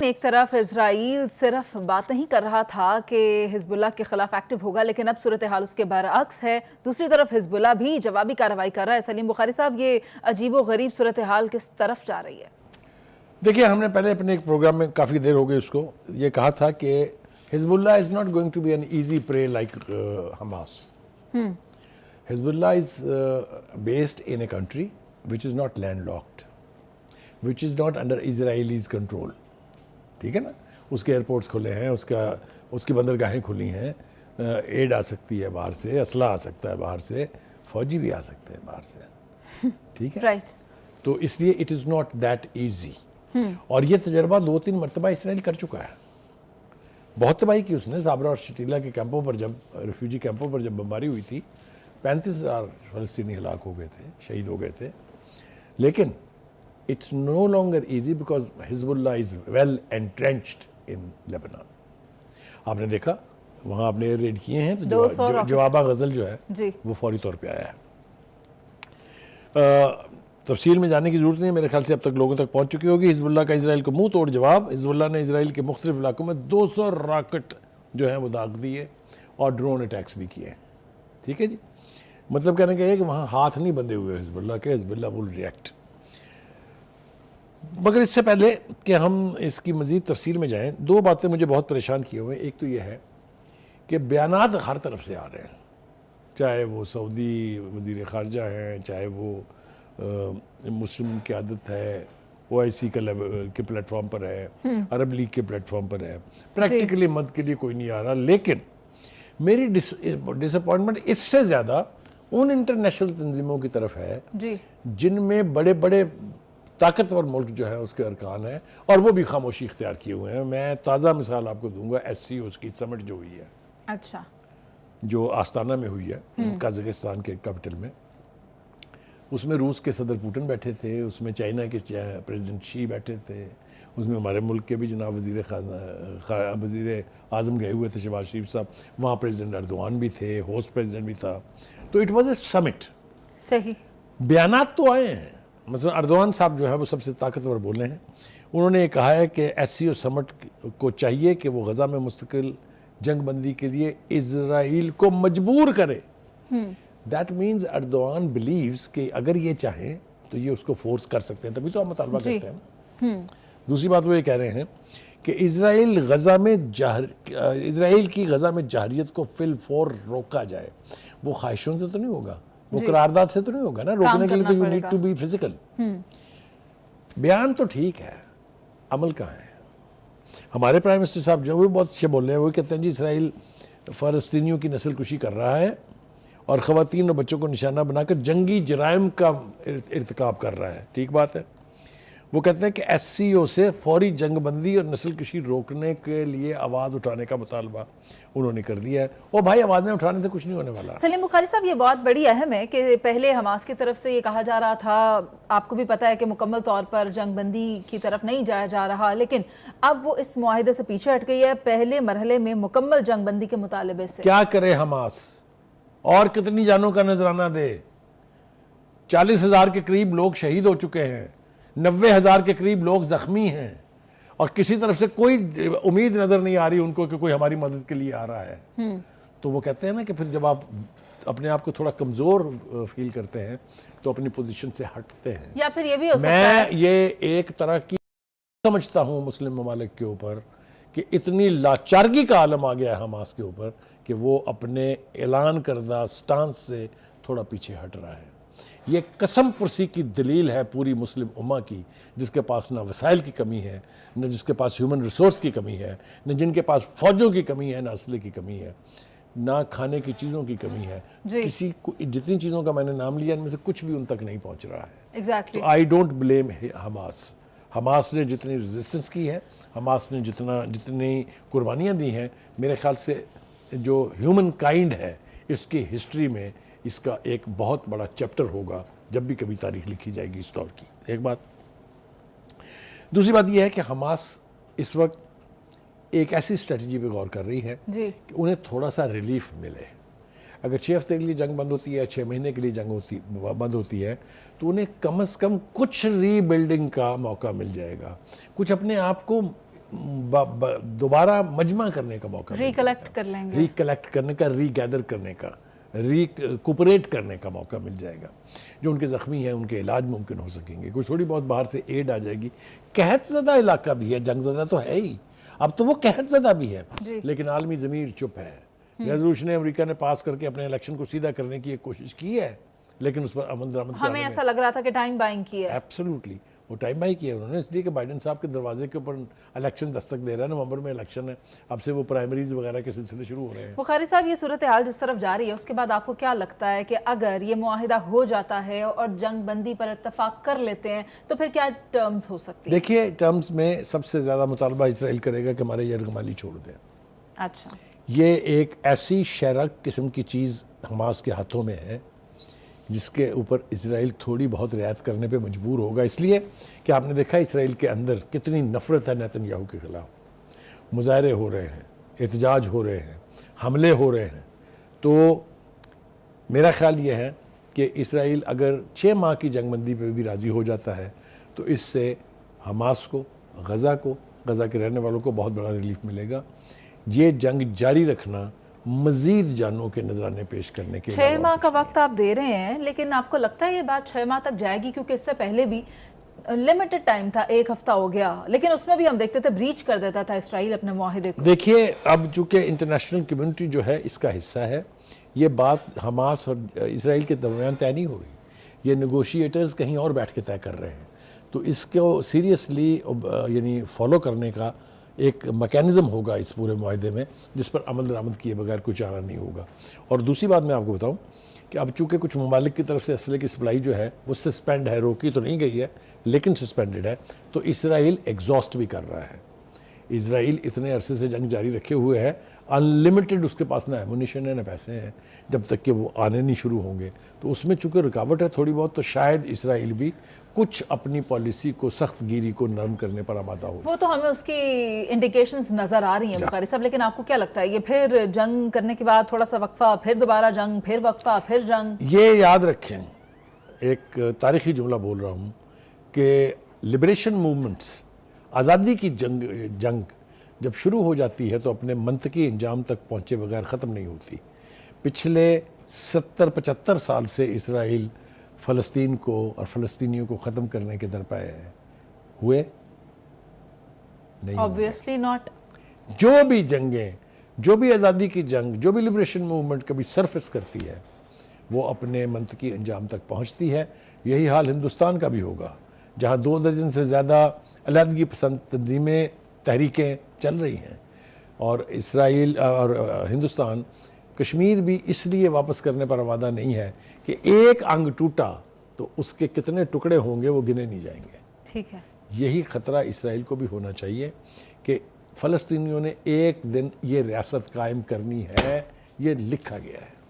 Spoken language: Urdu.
ایک طرف اسرائیل صرف باتیں ہی کر رہا تھا کہ حزب اللہ کے خلاف ایکٹیو ہوگا، لیکن اب صورتحال اس کے برعکس ہے۔ دوسری طرف حزب اللہ بھی جوابی کارروائی کر رہا ہے۔ سلیم بخاری صاحب، یہ عجیب و غریب صورتحال کس طرف جا رہی ہے؟ دیکھیے، ہم نے پہلے اپنے ایک پروگرام میں کافی دیر ہو گئی اس کو یہ کہا تھا کہ Hezbollah is not going to be an easy prey like Hamas. Hezbollah is based in a country which is not land locked, which is not under Israelis control, ٹھیک ہے نا۔ اس کے ایئرپورٹس کھلے ہیں، اس کی بندرگاہیں کھلی ہیں، ایڈ آ سکتی ہے باہر سے، اسلحہ آ سکتا ہے باہر سے، فوجی بھی آ سکتے ہیں باہر سے، ٹھیک ہے۔ رائٹ۔ تو اس لیے it is not that easy, اور یہ تجربہ 2-3 مرتبہ اسرائیل کر چکا ہے۔ بہت تباہی کی اس نے صابرہ اور شتیلا کے کیمپوں پر، جب ریفیوجی کیمپوں پر جب بمباری ہوئی تھی، 35,000 فلسطینی ہلاک ہو گئے تھے، شہید ہو گئے تھے۔ لیکن it's no longer easy because Hezbollah is well entrenched in Lebanon۔ آپ نے دیکھا وہاں آپ نے ایئر ریڈ کیے ہیں تو جوابہ غزل جو ہے وہ فوری طور پہ آیا ہے۔ تفصیل میں جانے کی ضرورت نہیں ہے، میرے خیال سے اب تک لوگوں تک پہنچ چکی ہوگی۔ حزب اللہ کا اسرائیل کو منہ توڑ جواب۔ حزب اللہ نے اسرائیل کے مختلف علاقوں میں 200 راکٹ جو ہیں وہ داغ دیے اور ڈرون اٹیکس بھی کیے، ٹھیک ہے جی۔ مطلب کہنے کا یہ کہ وہاں ہاتھ نہیں بندھے ہوئے حزب اللہ کے، حزب اللہ ول ریئیکٹ۔ مگر اس سے پہلے کہ ہم اس کی مزید تفصیل میں جائیں، 2 باتیں مجھے بہت پریشان کیے ہوئے ہیں۔ ایک تو یہ ہے کہ بیانات ہر طرف سے آ رہے ہیں، چاہے وہ سعودی وزیر خارجہ ہیں، چاہے وہ مسلم قیادت ہے، OIC کے پلیٹ فارم پر ہے، عرب لیگ کے پلیٹ فارم پر ہے، پریکٹیکلی مد کے لیے کوئی نہیں آ رہا۔ لیکن میری ڈس اپوائنٹمنٹ اس سے زیادہ ان انٹرنیشنل تنظیموں کی طرف ہے جن میں بڑے بڑے طاقتور ملک جو ہے اس کے ارکان ہیں، اور وہ بھی خاموشی اختیار کیے ہوئے ہیں۔ میں تازہ مثال آپ کو دوں گا، SCO کی سمٹ جو ہوئی ہے، اچھا، جو آستانہ میں ہوئی ہے قازقستان کے کیپٹل میں، اس میں روس کے صدر پوٹن بیٹھے تھے، اس میں چائنا کے پریزیڈنٹ شی بیٹھے تھے، اس میں ہمارے ملک کے بھی جناب وزیر اعظم گئے ہوئے تھے شہباز شریف صاحب، وہاں پریزیڈنٹ اردوان بھی تھے، ہوسٹ پریزیڈنٹ بھی تھا۔ تو اٹ واز اے سمٹ۔ صحیح بیانات تو آئے ہیں، مثلا اردوان صاحب جو ہے وہ سب سے طاقتور بولے ہیں۔ انہوں نے یہ کہا ہے کہ SCO سمٹ کو چاہیے کہ وہ غزہ میں مستقل جنگ بندی کے لیے اسرائیل کو مجبور کرے۔ دیٹ مینز اردوان بلیوز کہ اگر یہ چاہیں تو یہ اس کو فورس کر سکتے ہیں، تبھی تو ہم مطالبہ کرتے ہیں۔ دوسری بات وہ یہ کہہ رہے ہیں کہ اسرائیل کی غزہ میں جہریت کو فی الفور روکا جائے۔ وہ خواہشوں سے تو نہیں ہوگا، وہ قرارداد سے تو نہیں ہوگا نا، روکنے کے لیے تو you need to be physical. بیان تو ٹھیک ہے، عمل کہاں ہے؟ ہمارے پرائم منسٹر صاحب جو وہ بہت اچھے بول رہے ہیں، وہ کہتے ہیں جی اسرائیل فلسطینیوں کی نسل کشی کر رہا ہے اور خواتین اور بچوں کو نشانہ بنا کر جنگی جرائم کا ارتکاب کر رہا ہے۔ ٹھیک بات ہے۔ وہ کہتے ہیں کہ SCO سے فوری جنگ بندی اور نسل کشی روکنے کے لیے آواز اٹھانے کا مطالبہ انہوں نے کر دیا ہے۔ اور بھائی آوازیں اٹھانے سے کچھ نہیں ہونے والا۔ سلیم بخاری صاحب، یہ بات بڑی اہم ہے کہ پہلے حماس کی طرف سے یہ کہا جا رہا تھا، آپ کو بھی پتا ہے کہ مکمل طور پر جنگ بندی کی طرف نہیں جایا جا رہا، لیکن اب وہ اس معاہدے سے پیچھے ہٹ گئی ہے، پہلے مرحلے میں مکمل جنگ بندی کے مطالبے سے۔ کیا کرے حماس اور کتنی جانوں کا نذرانہ دے؟ 40,000 کے قریب لوگ شہید ہو چکے ہیں، 90,000 کے قریب لوگ زخمی ہیں، اور کسی طرف سے کوئی امید نظر نہیں آ رہی ان کو کہ کوئی ہماری مدد کے لیے آ رہا ہے۔ تو وہ کہتے ہیں نا کہ پھر جب آپ اپنے آپ کو تھوڑا کمزور فیل کرتے ہیں تو اپنی پوزیشن سے ہٹتے ہیں۔ یا پھر یہ بھی ہو سکتا ہے، میں یہ ایک طرح کی سمجھتا ہوں مسلم ممالک کے اوپر کہ اتنی لاچارگی کا عالم آ گیا ہے حماس کے اوپر کہ وہ اپنے اعلان کردہ سٹانس سے تھوڑا پیچھے ہٹ رہا ہے۔ یہ قسم پرسی کی دلیل ہے پوری مسلم امہ کی، جس کے پاس نہ وسائل کی کمی ہے، نہ جس کے پاس ہیومن ریسورس کی کمی ہے، نہ جن کے پاس فوجوں کی کمی ہے، نہ اسلحے کی کمی ہے، نہ کھانے کی چیزوں کی کمی ہے۔ کسی کو جتنی چیزوں کا میں نے نام لیا ان میں سے کچھ بھی ان تک نہیں پہنچ رہا ہے۔ تو I don't blame Hamas. Hamas نے جتنی ریزسٹنس کی ہے، حماس نے جتنی قربانیاں دی ہیں، میرے خیال سے جو ہیومن کائنڈ ہے اس کی ہسٹری میں اس کا ایک بہت بڑا چیپٹر ہوگا جب بھی کبھی تاریخ لکھی جائے گی اس دور کی۔ ایک بات۔ دوسری بات یہ ہے کہ حماس اس وقت ایک ایسی اسٹریٹجی پہ غور کر رہی ہے کہ انہیں تھوڑا سا ریلیف ملے۔ اگر 6 ہفتے کے لیے جنگ بند ہوتی ہے، 6 مہینے کے لیے جنگ بند ہوتی ہے، تو انہیں کم از کم کچھ ری بلڈنگ کا موقع مل جائے گا، کچھ اپنے آپ کو دوبارہ مجمع کرنے کا موقع ریکلیکٹ کر لیں گے، ریکلیکٹ کرنے کا، ری گیدر کرنے کا، ریکوپریٹ کرنے کا موقع مل جائے گا. جو ان کے زخمی ہیں ان کے علاج ممکن ہو سکیں گے، کچھ تھوڑی بہت باہر سے ایڈ آ جائے گی. قحط زدہ علاقہ بھی ہے، جنگ زدہ تو ہے ہی، اب تو وہ قحط زدہ بھی ہے، لیکن عالمی ضمیر چپ ہے. ریزولوشن امریکہ نے پاس کر کے اپنے الیکشن کو سیدھا کرنے کی ایک کوشش کی ہے، لیکن اس پر عمل درآمد ہمیں ایسا لگ رہا تھا کہ ٹائم بائنگ کی ہے. ایبسولوٹلی وہ ٹائم بائی کیا انہوں نے، اس لیے کہ بائیڈن صاحب کے دروازے کے اوپر الیکشن دستک دے رہا ہے. نومبر میں الیکشن ہے، اب سے وہ پرائمریز وغیرہ کے سلسلے شروع ہو رہے ہیں. بخاری صاحب، یہ صورتحال جس طرف جاری ہے اس کے بعد آپ کو کیا لگتا ہے کہ اگر یہ معاہدہ ہو جاتا ہے اور جنگ بندی پر اتفاق کر لیتے ہیں تو پھر کیا ٹرمز ہو سکتی ہیں؟ دیکھیے، ٹرمز میں سب سے زیادہ مطالبہ اسرائیل کرے گا کہ ہمارے یرغمالی چھوڑ دیں. اچھا، یہ ایک ایسی شرک قسم کی چیز حماس کے ہاتھوں میں ہے جس کے اوپر اسرائیل تھوڑی بہت رعایت کرنے پہ مجبور ہوگا، اس لیے کہ آپ نے دیکھا اسرائیل کے اندر کتنی نفرت ہے نیتن یاہو کے خلاف. مظاہرے ہو رہے ہیں، احتجاج ہو رہے ہیں، حملے ہو رہے ہیں. تو میرا خیال یہ ہے کہ اسرائیل اگر 6 ماہ کی جنگ بندی پہ بھی راضی ہو جاتا ہے تو اس سے حماس کو، غزہ کو، غزہ کے رہنے والوں کو بہت بڑا ریلیف ملے گا. یہ جنگ جاری رکھنا مزید جانوں کے نذرانے پیش کرنے کے 6 ماہ کا وقت آپ دے رہے ہیں، لیکن آپ کو لگتا ہے یہ بات 6 ماہ تک جائے گی؟ کیونکہ اس سے پہلے بھی لمیٹڈ ٹائم تھا، 1 ہفتہ ہو گیا، لیکن اس میں بھی ہم دیکھتے تھے بریچ کر دیتا تھا اسرائیل اپنے معاہدے کو. دیکھیے، اب چونکہ انٹرنیشنل کمیونٹی جو ہے اس کا حصہ ہے، یہ بات حماس اور اسرائیل کے درمیان طے نہیں ہو رہی، یہ نیگوشیٹرز کہیں اور بیٹھ کے طے کر رہے ہیں. تو اس کو سیریسلی یعنی فالو کرنے کا ایک میکینزم ہوگا اس پورے معاہدے میں، جس پر عمل درآمد کیے بغیر کوئی چارہ نہیں ہوگا. اور دوسری بات میں آپ کو بتاؤں کہ اب چونکہ کچھ ممالک کی طرف سے اسلحے کی سپلائی جو ہے وہ سسپینڈ ہے، روکی تو نہیں گئی ہے لیکن سسپینڈڈ ہے، تو اسرائیل ایگزاسٹ بھی کر رہا ہے. اسرائیل اتنے عرصے سے جنگ جاری رکھے ہوئے ہے، انلمیٹڈ اس کے پاس نہ ایمونیشن ہے نہ پیسے ہیں، جب تک کہ وہ آنے نہیں شروع ہوں گے. تو اس میں چونکہ رکاوٹ ہے تھوڑی بہت، تو شاید اسرائیل بھی کچھ اپنی پالیسی کو، سخت گیری کو نرم کرنے پر آمادہ ہو. وہ تو ہمیں اس کی انڈیکیشنز نظر آ رہی ہیں بخاری صاحب، لیکن آپ کو کیا لگتا ہے یہ پھر جنگ کرنے کے بعد تھوڑا سا وقفہ، پھر دوبارہ جنگ، پھر وقفہ، پھر جنگ؟ یہ یاد رکھیں، ایک تاریخی جملہ بول رہا ہوں کہ لبریشن موومنٹس، آزادی کی جنگ جب شروع ہو جاتی ہے تو اپنے منطقی انجام تک پہنچے بغیر ختم نہیں ہوتی. پچھلے 70-75 سال سے اسرائیل فلسطین کو اور فلسطینیوں کو ختم کرنے کے درپے ہوئے نہیں. Obviously not. جو بھی جنگیں، جو بھی آزادی کی جنگ، جو بھی لبریشن موومنٹ کبھی سرفس کرتی ہے وہ اپنے منطقی انجام تک پہنچتی ہے. یہی حال ہندوستان کا بھی ہوگا، جہاں 2 درجن سے زیادہ علیحدگی پسند تنظیمیں، تحریکیں چل رہی ہیں. اور اسرائیل اور ہندوستان، کشمیر بھی اس لیے واپس کرنے پر آمادہ نہیں ہے کہ ایک انگ ٹوٹا تو اس کے کتنے ٹکڑے ہوں گے وہ گنے نہیں جائیں گے. ٹھیک ہے. یہی خطرہ اسرائیل کو بھی ہونا چاہیے کہ فلسطینیوں نے ایک دن یہ ریاست قائم کرنی ہے، یہ لکھا گیا ہے.